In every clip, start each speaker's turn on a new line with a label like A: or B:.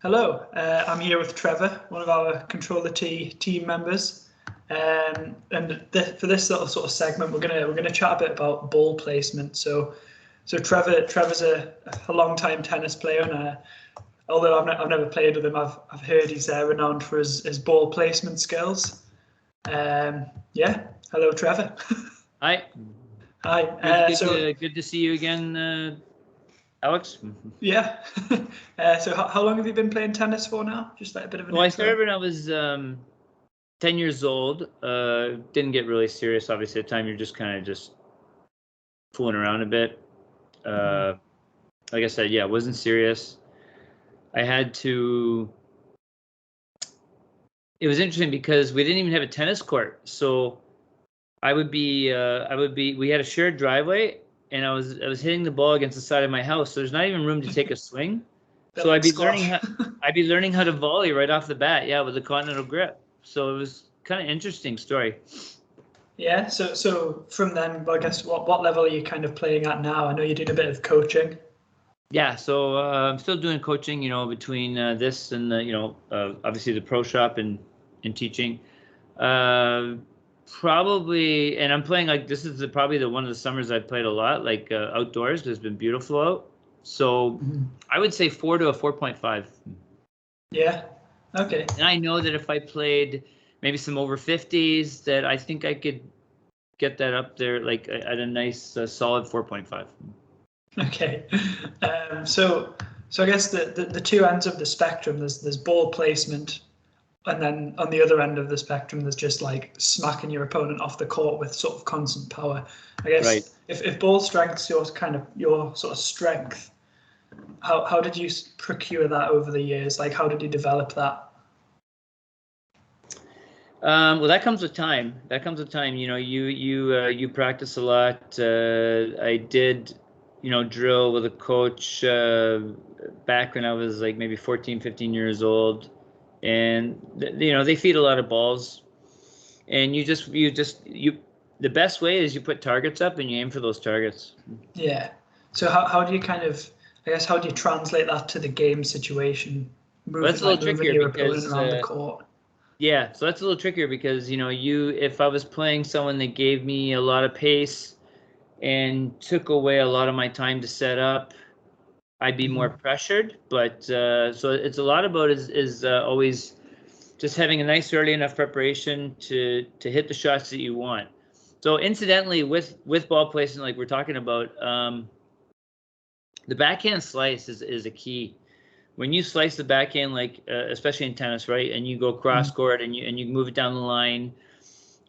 A: Hello, I'm here with Trevor, one of our Control the T team members, for this little sort of segment, we're gonna chat a bit about ball placement. So Trevor's a long time tennis player, and although I've never played with him, I've heard he's renowned for his ball placement skills. Yeah, hello, Trevor.
B: Hi.
A: Hi.
B: Good to see you again, Alex.
A: Yeah. So how long have you been playing tennis for now? Just like a bit of an
B: Well, I started when I was 10 years old. Didn't get really serious. Obviously, at the time you're just kind of just fooling around a bit. Like I said, yeah, wasn't serious. I had to. It was interesting because we didn't even have a tennis court, so I would be. We had a shared driveway, and I was hitting the ball against the side of my house. So there's not even room to take a swing. So I'd be learning how to volley right off the bat, yeah, with a continental grip. So it was kind of interesting story.
A: Yeah. So from then, I guess what level are you kind of playing at now? I know you're doing a bit of coaching.
B: Yeah. So I'm still doing coaching, between this and obviously the pro shop and teaching. Probably, and I'm playing like this is probably one of the summers I've played a lot, like outdoors. It's been beautiful out. So I would say 4 to a 4.5.
A: Yeah. Okay.
B: And I know that if I played maybe some over 50s, that I think I could get that up there, like at a nice solid 4.5.
A: Okay. So I guess the two ends of the spectrum, there's ball placement, and then on the other end of the spectrum, there's just like smacking your opponent off the court with sort of constant power. I guess
B: Right.
A: if ball strength's your sort of strength, how did you procure that over the years? Like, how did you develop that?
B: Well, that comes with time. You practice a lot. I did, drill with a coach back when I was like maybe 14, 15 years old. And they feed a lot of balls. And the best way is you put targets up and you aim for those targets.
A: Yeah. So how do you how do you translate that to the game situation?
B: That's a little trickier
A: your
B: because
A: opponent around the court.
B: Yeah, so that's a little trickier because if I was playing someone that gave me a lot of pace and took away a lot of my time to set up, I'd be more pressured. But so it's a lot about is always just having a nice early enough preparation to hit the shots that you want. So incidentally, with ball placement, like we're talking about, the backhand slice is a key. When you slice the backhand, like especially in tennis, right, and you go cross court and you move it down the line,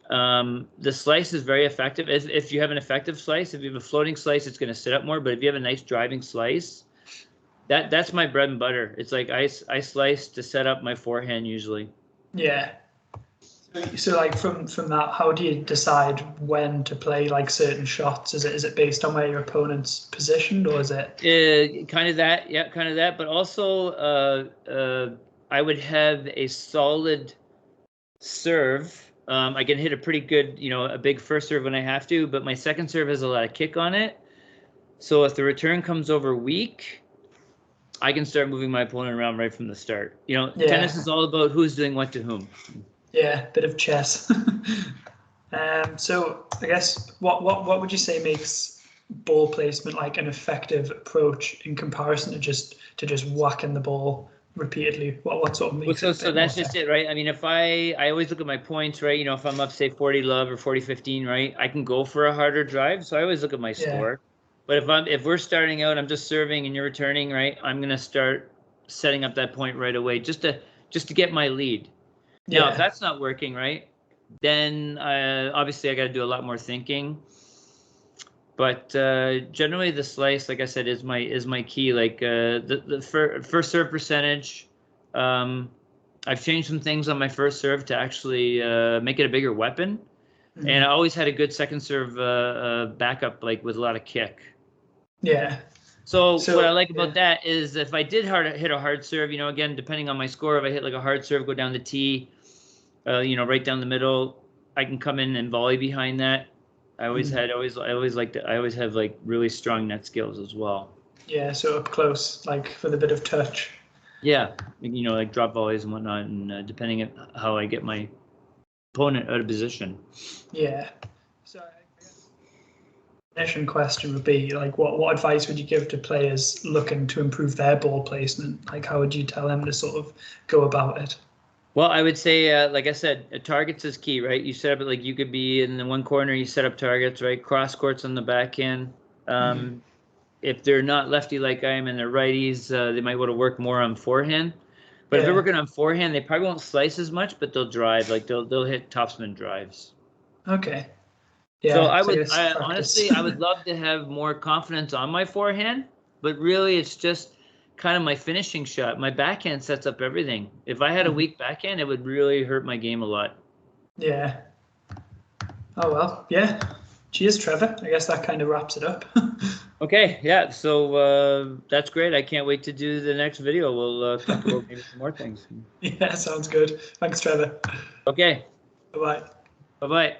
B: the slice is very effective. If you have an effective slice, if you have a floating slice, it's going to sit up more. But if you have a nice driving slice, that's my bread and butter. It's like I slice to set up my forehand usually.
A: Yeah. So like from that, how do you decide when to play like certain shots? Is it based on where your opponent's positioned, or is it
B: kind of that? Yeah, kind of that. But also, I would have a solid serve. I can hit a pretty good, a big first serve when I have to, but my second serve has a lot of kick on it. So if the return comes over weak, I can start moving my opponent around right from the start. Tennis is all about who's doing what to whom.
A: Yeah, bit of chess. So I guess what would you say makes ball placement like an effective approach in comparison to just whacking the ball repeatedly? What sort of makes it?
B: So that's just it, right? I mean, if I always look at my points, right? If I'm up, say 40 love or 40-15, right? I can go for a harder drive. So I always look at my score. But if we're starting out, I'm just serving and you're returning, right? I'm gonna start setting up that point right away just to get my lead. Now, if that's not working, right, then obviously I got to do a lot more thinking. But generally, the slice, like I said, is my key. Like the first serve percentage, I've changed some things on my first serve to actually make it a bigger weapon. And I always had a good second serve backup, like with a lot of kick.
A: Yeah.
B: So what I like about that is if I did hit a hard serve, again, depending on my score, if I hit like a hard serve, go down the tee, right down the middle, I can come in and volley behind that. I always have like really strong net skills as well.
A: Yeah, so up close, like for the bit of touch.
B: Yeah, you know, like drop volleys and whatnot, and depending on how I get my opponent out of position.
A: Yeah. So I guess the initial question would be like, what advice would you give to players looking to improve their ball placement? Like, how would you tell them to sort of go about it?
B: Well, I would say, like I said, targets is key, right? You set up like you could be in the one corner, you set up targets, right? Cross courts on the backhand. If they're not lefty like I am and they're righties, they might want to work more on forehand. But if they're working on forehand, they probably won't slice as much, but they'll drive. Like they'll hit topspin drives.
A: Okay. Yeah.
B: So
A: I
B: honestly, I would love to have more confidence on my forehand, but really it's just kind of my finishing shot. My backhand sets up everything. If I had a weak backhand, it would really hurt my game a lot.
A: Yeah. Oh, well, yeah. Cheers, Trevor. I guess that kind of wraps it up.
B: Okay, yeah, so that's great. I can't wait to do the next video. We'll talk about maybe some more things.
A: Yeah, sounds good. Thanks, Trevor.
B: Okay.
A: Bye-bye.
B: Bye-bye.